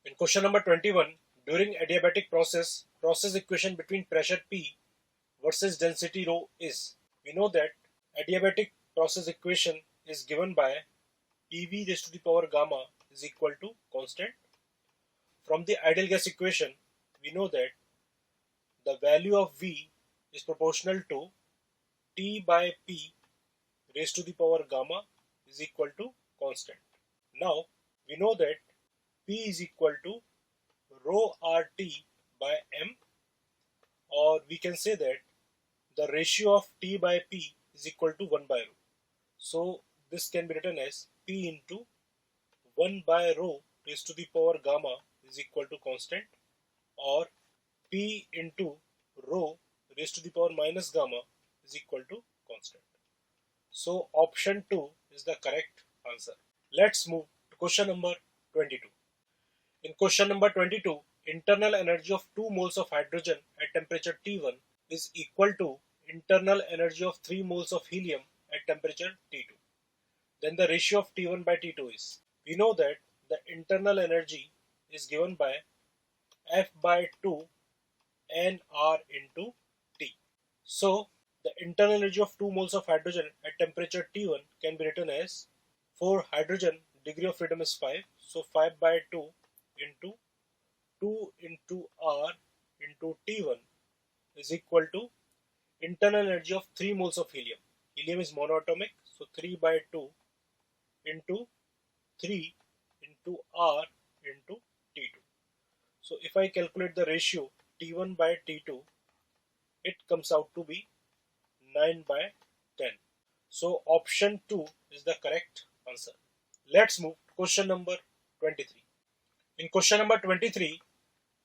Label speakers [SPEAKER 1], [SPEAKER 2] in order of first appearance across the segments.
[SPEAKER 1] In question number 21, during adiabatic process equation between pressure P versus density rho is. We know that adiabatic process equation is given by PV raised to the power gamma is equal to constant. From the ideal gas equation, we know that the value of V is proportional to T by P raised to the power gamma is equal to constant. Now, we know that P is equal to rho RT by M, or we can say that the ratio of T by P is equal to 1 by rho. So, this can be written as P into 1 by rho raised to the power gamma is equal to constant, or P into rho raised to the power minus gamma is equal to constant. So option 2 is the correct answer. Let's move to question number 22. In question number 22, internal energy of 2 moles of hydrogen at temperature T1 is equal to internal energy of 3 moles of helium at temperature T2. Then the ratio of T1 by T2 is. We know that the internal energy is given by F by 2 nR into T. So the internal energy of 2 moles of hydrogen at temperature T1 can be written as, for hydrogen degree of freedom is 5, so 5 by 2 into 2 into R into T1 is equal to internal energy of 3 moles of helium. Helium is monoatomic, so 3 by 2 into 3 into R into T2. So if I calculate the ratio T1 by T2, it comes out to be 9 by 10. So option 2 is the correct answer. Let's move to question number 23. In question number 23,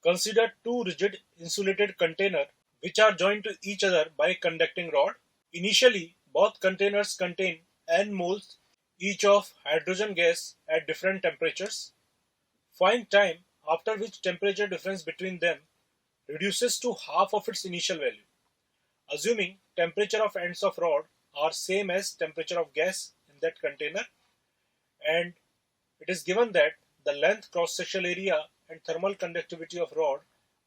[SPEAKER 1] consider two rigid insulated containers which are joined to each other by conducting rod. Initially, both containers contain n moles each of hydrogen gas at different temperatures. Find time after which temperature difference between them reduces to half of its initial value. Assuming temperature of ends of rod are same as temperature of gas in that container, and it is given that the length, cross-sectional area and thermal conductivity of rod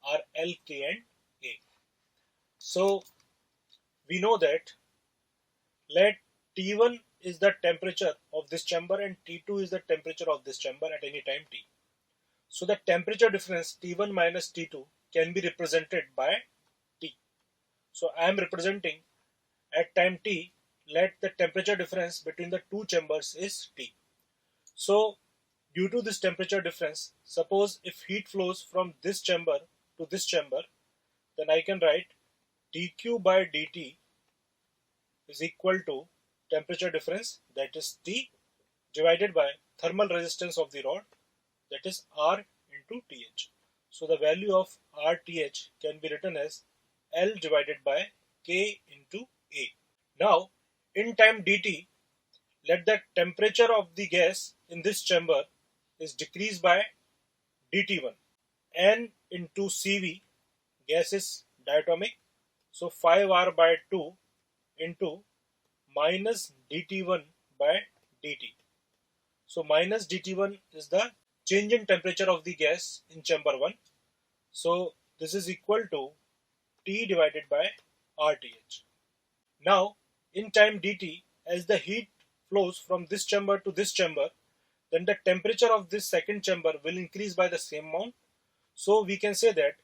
[SPEAKER 1] are L, K and A. So we know that let T1 is the temperature of this chamber and T2 is the temperature of this chamber at any time T. So the temperature difference T1 minus T2 can be represented by T. So I am representing at time T, let the temperature difference between the two chambers is T. So due to this temperature difference, suppose if heat flows from this chamber to this chamber, then I can write dQ by dt is equal to temperature difference, that is T, divided by thermal resistance of the rod, that is R into Th. So the value of RTh can be written as L divided by K into A. Now in time dt, let the temperature of the gas in this chamber is decreased by dt1. N into Cv, gas is diatomic, so 5R by 2 into minus dt1 by dt. So minus dt1 is the change in temperature of the gas in chamber 1. So this is equal to T divided by RTh. Now in time dt, as the heat flows from this chamber to this chamber, then the temperature of this second chamber will increase by the same amount. So we can say that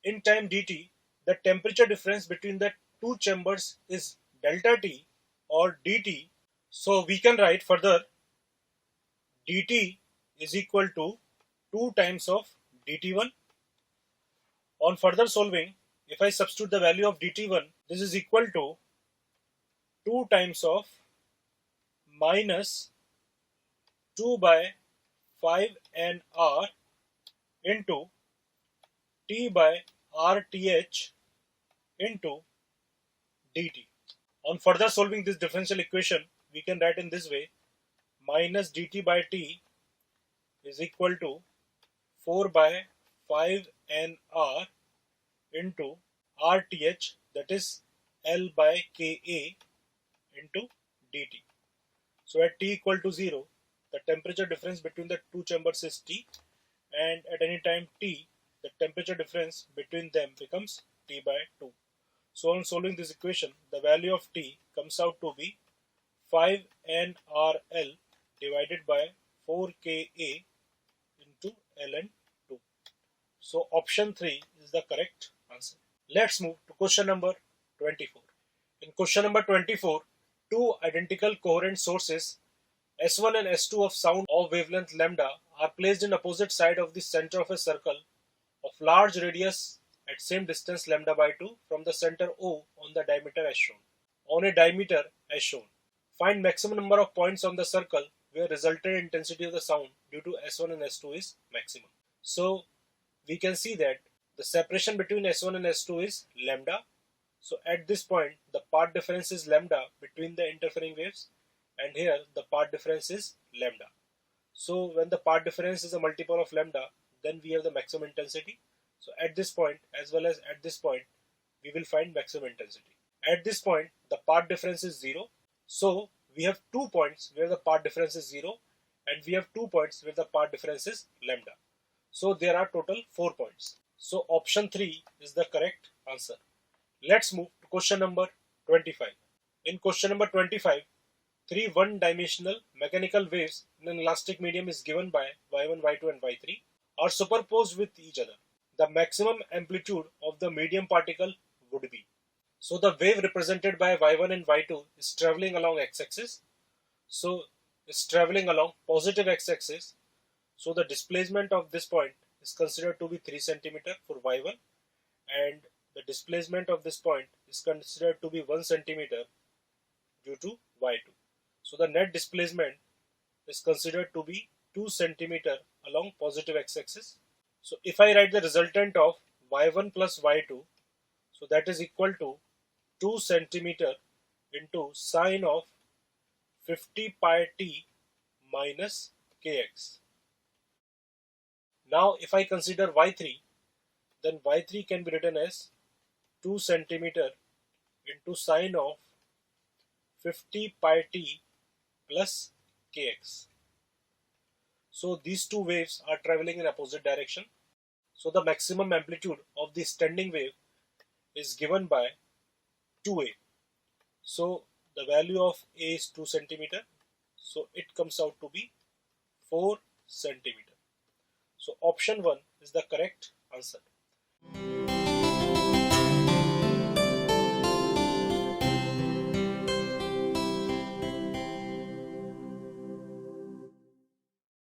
[SPEAKER 1] in time dt, the temperature difference between the two chambers is delta T or dt. So we can write further dt is equal to 2 times of dt1. On further solving, if I substitute the value of dt1, this is equal to 2 times of minus 2 by 5 nR into T by RTh into dt. On further solving this differential equation, we can write in this way: minus dt by t is equal to 4 by 5 nR into RTh, that is L by Ka into dt. So at t equal to 0, the temperature difference between the two chambers is T, and at any time t, the temperature difference between them becomes T by 2. So on solving this equation, the value of T comes out to be 5nRL divided by 4Ka into ln2. So option 3 is the correct answer. Let's move to question number 24. In question number 24, two identical coherent sources S1 and S2 of sound of wavelength lambda are placed in opposite side of the center of a circle of large radius at same distance lambda by 2 from the center O on the diameter as shown. On a diameter as shown, find maximum number of points on the circle where resultant intensity of the sound due to S1 and S2 is maximum. So we can see that the separation between S1 and S2 is lambda. So at this point, the path difference is lambda between the interfering waves, and here the path difference is lambda. So when the path difference is a multiple of lambda, then we have the maximum intensity. So at this point as well as at this point, we will find maximum intensity. At this point, the path difference is 0. So we have 2 points where the path difference is 0, and we have 2 points where the path difference is lambda. So there are total 4 points. So option 3 is the correct answer. Let's move to question number 25. In question number 25, three one-dimensional mechanical waves in an elastic medium is given by y1, y2 and y3 are superposed with each other. The maximum amplitude of the medium particle would be. So the wave represented by y1 and y2 is traveling along x-axis. So it's traveling along positive x-axis. So the displacement of this point is considered to be 3 cm for y1, and the displacement of this point is considered to be 1 cm due to y2. So the net displacement is considered to be 2 cm along positive x-axis. So if I write the resultant of y1 plus y2, so that is equal to 2 cm into sine of 50 pi t minus kx. Now if I consider y3, then y3 can be written as 2 cm into sine of 50 pi t plus kx. So these two waves are traveling in opposite direction. So the maximum amplitude of the standing wave is given by 2a. So the value of a is 2 cm. So it comes out to be 4 cm. So option 1 is the correct answer.